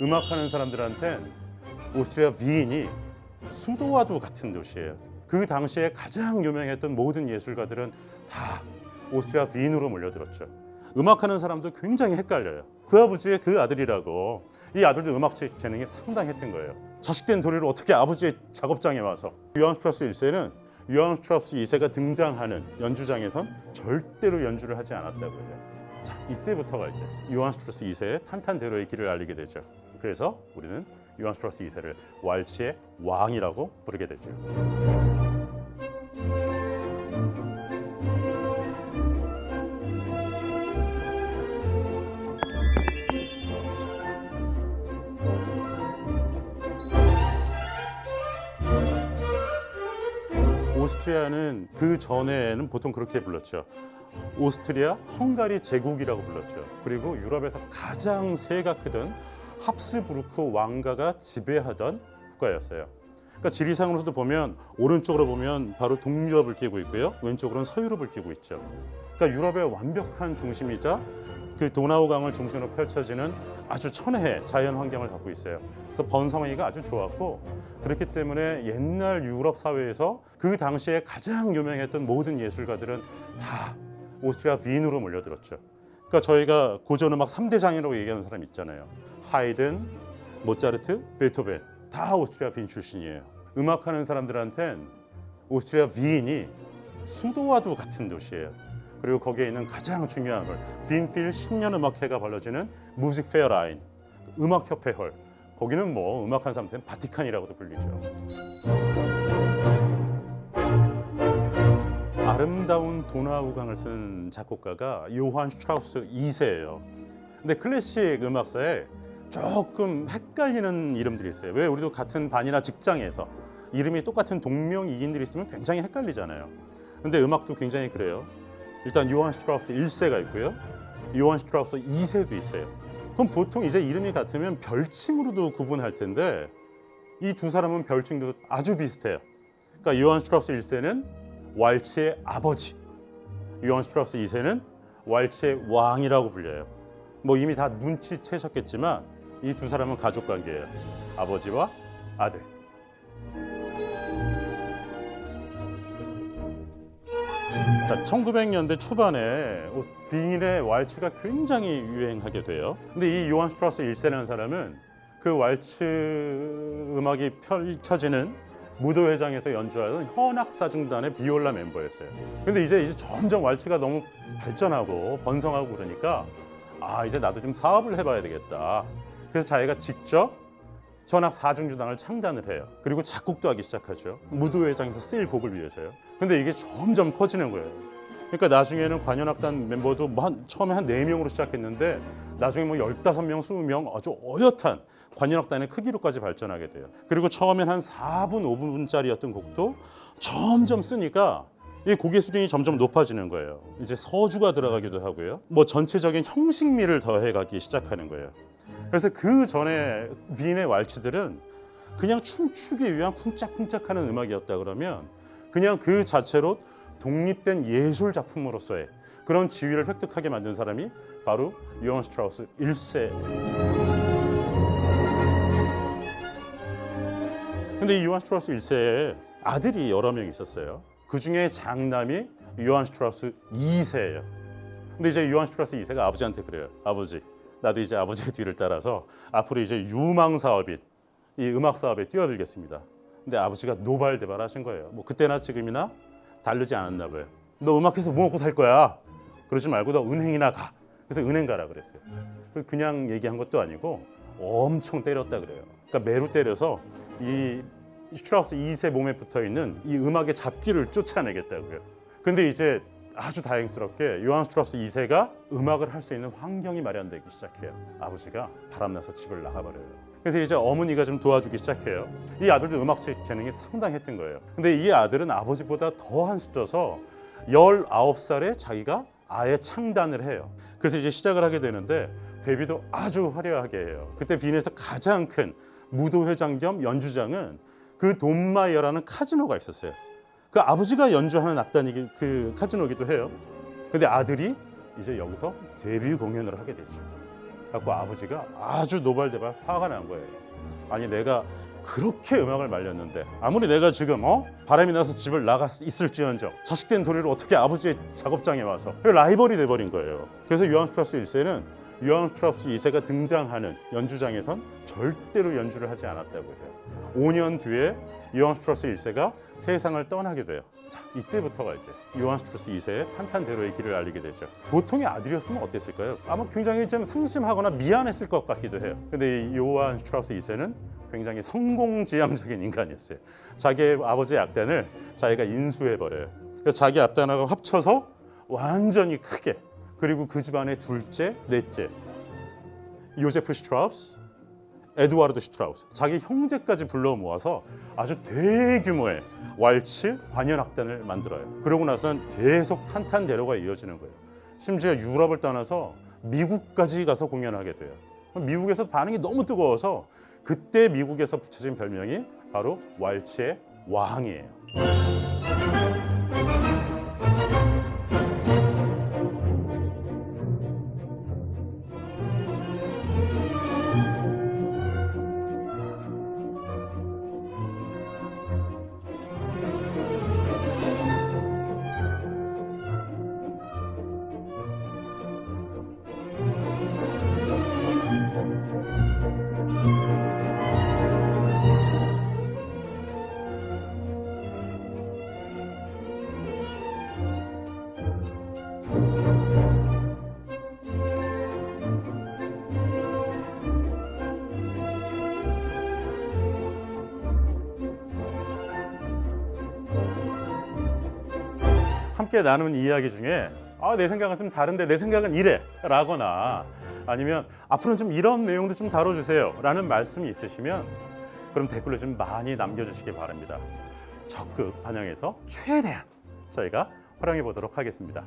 음악하는 사람들한텐 오스트리아 위인이 수도와도 같은 도시예요. 그 당시에 가장 유명했던 모든 예술가들은 다 오스트리아 위인으로 몰려들었죠. 음악하는 사람도 굉장히 헷갈려요. 그 아버지의 그 아들이라고. 이 아들도 음악 재능이 상당했던 거예요. 자식된 도리를 어떻게 아버지의 작업장에 와서. 요한 스트라우스 1세는 요한 스트라우스 2세가 등장하는 연주장에선 절대로 연주를 하지 않았다고 해요. 자, 이때부터가 이제 요한 스트라우스 2세의 탄탄대로의 길을 알리게 되죠. 그래서 우리는 요한 스트라우스 2세를 왈츠의 왕이라고 부르게 되죠. 오스트리아는 그 전에는 보통 그렇게 불렀죠. 오스트리아 헝가리 제국이라고 불렀죠. 그리고 유럽에서 가장 세가 크던 합스부르크 왕가가 지배하던 국가였어요. 그러니까 지리상으로도 보면 오른쪽으로 보면 바로 동유럽을 끼고 있고요. 왼쪽으로는 서유럽을 끼고 있죠. 그러니까 유럽의 완벽한 중심이자 그 도나우강을 중심으로 펼쳐지는 아주 천혜의 자연 환경을 갖고 있어요. 그래서 번성하기가 아주 좋았고, 그렇기 때문에 옛날 유럽 사회에서 그 당시에 가장 유명했던 모든 예술가들은 다 오스트리아 위인으로 몰려들었죠. 그러니까 저희가 고전음악 3대 장이라고 얘기하는 사람 있잖아요. 하이든, 모차르트, 베토벤 다 오스트리아 위인 출신이에요. 음악하는 사람들한텐 오스트리아 위인이 수도와도 같은 도시예요. 그리고 거기에 있는 가장 중요한 걸 빈필 10년 음악회가 벌어지는 무직페어라인 음악협회홀, 거기는 뭐 음악하는 사람들은 바티칸이라고도 불리죠. 아름다운 도나우강을 쓴 작곡가가 요한 슈트라우스 2세예요. 근데 클래식 음악사에 조금 헷갈리는 이름들이 있어요. 왜? 우리도 같은 반이나 직장에서 이름이 똑같은 동명이인들이 있으면 굉장히 헷갈리잖아요. 근데 음악도 굉장히 그래요. 일단 요한 슈트라우스 1세가 있고요. 요한 슈트라우스 2세도 있어요. 그럼 보통 이제 이름이 같으면 별칭으로도 구분할 텐데 이 두 사람은 별칭도 아주 비슷해요. 그러니까 요한 슈트라우스 1세는 왈츠의 아버지, 요한 슈트라우스 2세는 왈츠의 왕이라고 불려요. 뭐 이미 다 눈치채셨겠지만 이 두 사람은 가족 관계예요. 아버지와 아들. 자, 1900년대 초반에 윙의 왈츠가 굉장히 유행하게 돼요. 근데 이 요한 슈트라우스 1세라는 사람은 그 왈츠 음악이 펼쳐지는 무도회장에서 연주하던 현악사중단의 비올라 멤버였어요. 근데 이제 점점 왈츠가 너무 발전하고 번성하고 그러니까 이제 나도 좀 사업을 해봐야 되겠다. 그래서 자기가 직접 현악사중단을 창단을 해요. 그리고 작곡도 하기 시작하죠. 무도회장에서 쓰일 곡을 위해서요. 근데 이게 점점 커지는 거예요. 그러니까 나중에는 관현악단 멤버도 처음에 한 4명으로 시작했는데 나중에 뭐 15명, 20명 아주 어엿한 관현악단의 크기로까지 발전하게 돼요. 그리고 처음엔 한 4분, 5분짜리였던 곡도 점점 쓰니까 이 곡의 수준이 점점 높아지는 거예요. 이제 서주가 들어가기도 하고요. 뭐 전체적인 형식미를 더해가기 시작하는 거예요. 그래서 그 전에 윈의 왈츠들은 그냥 춤추기 위한 쿵짝쿵짝하는 음악이었다 그러면 그냥 그 자체로 독립된 예술 작품으로서의 그런 지위를 획득하게 만든 사람이 바로 요한 슈트라우스 1세. 근데 이 요한 슈트라우스 1세에 아들이 여러 명 있었어요. 그 중에 장남이 요한 슈트라우스 2세예요. 근데 이제 요한 슈트라우스 2세가 아버지한테 그래요. 아버지, 나도 이제 아버지의 뒤를 따라서 앞으로 이제 유망 사업인 이 음악 사업에 뛰어들겠습니다. 근데 아버지가 노발대발하신 거예요. 뭐 그때나 지금이나 다르지 않았나 봐요. 너 음악해서 뭐 먹고 살 거야? 그러지 말고 너 은행이나 가. 그래서 은행 가라 그랬어요. 그냥 얘기한 것도 아니고 엄청 때렸다 그래요. 그러니까 매로 때려서 이 슈트라우스 2세 몸에 붙어 있는 이 음악의 잡기를 쫓아내겠다고요. 근데 이제 아주 다행스럽게 요한 슈트라우스 2세가 음악을 할 수 있는 환경이 마련되기 시작해요. 아버지가 바람나서 집을 나가버려요. 그래서 이제 어머니가 좀 도와주기 시작해요. 이 아들도 음악 재능이 상당했던 거예요. 근데 이 아들은 아버지보다 더 한 수 떠서 19살에 자기가 아예 창단을 해요. 그래서 이제 시작을 하게 되는데 데뷔도 아주 화려하게 해요. 그때 빈에서 가장 큰 무도회장 겸 연주장은 그 돈마이어라는 카지노가 있었어요. 그 아버지가 연주하는 악단이 그 카지노이기도 해요. 근데 아들이 이제 여기서 데뷔 공연을 하게 되죠. 갖고 아버지가 아주 노발대발 화가 난 거예요. 아니 내가 그렇게 음악을 말렸는데 아무리 내가 지금 바람이 나서 집을 나가 있을지언정 자식된 도리를 어떻게 아버지의 작업장에 와서 라이벌이 돼버린 거예요. 그래서 요한 스트라우스 1세는 요한 스트라우스 2세가 등장하는 연주장에선 절대로 연주를 하지 않았다고 해요. 5년 뒤에 요한 스트라우스 1세가 세상을 떠나게 돼요. 자, 이때부터가 이제 요한 스트라우스 2세의 탄탄대로의 길을 알리게 되죠. 보통의 아들이었으면 어땠을까요? 아마 굉장히 좀 상심하거나 미안했을 것 같기도 해요. 근데 이 요한 스트라우스 2세는 굉장히 성공지향적인 인간이었어요. 자기의 아버지의 악단을 자기가 인수해버려요. 그래서 자기 악단하고 합쳐서 완전히 크게, 그리고 그 집안의 둘째, 넷째 요제프 슈트라우스, 에두아르드 슈트라우스, 자기 형제까지 불러 모아서 아주 대규모의 왈츠 관현악단을 만들어요. 그러고 나서는 계속 탄탄대로가 이어지는 거예요. 심지어 유럽을 떠나서 미국까지 가서 공연하게 돼요. 미국에서 반응이 너무 뜨거워서 그때 미국에서 붙여진 별명이 바로 왈츠의 왕이에요. 함께 나눈 이야기 중에 내 생각은 좀 다른데 내 생각은 이래 라거나 아니면 앞으로는 좀 이런 내용도 좀 다뤄주세요 라는 말씀이 있으시면 그럼 댓글로 좀 많이 남겨주시기 바랍니다. 적극 반영해서 최대한 저희가 활용해 보도록 하겠습니다.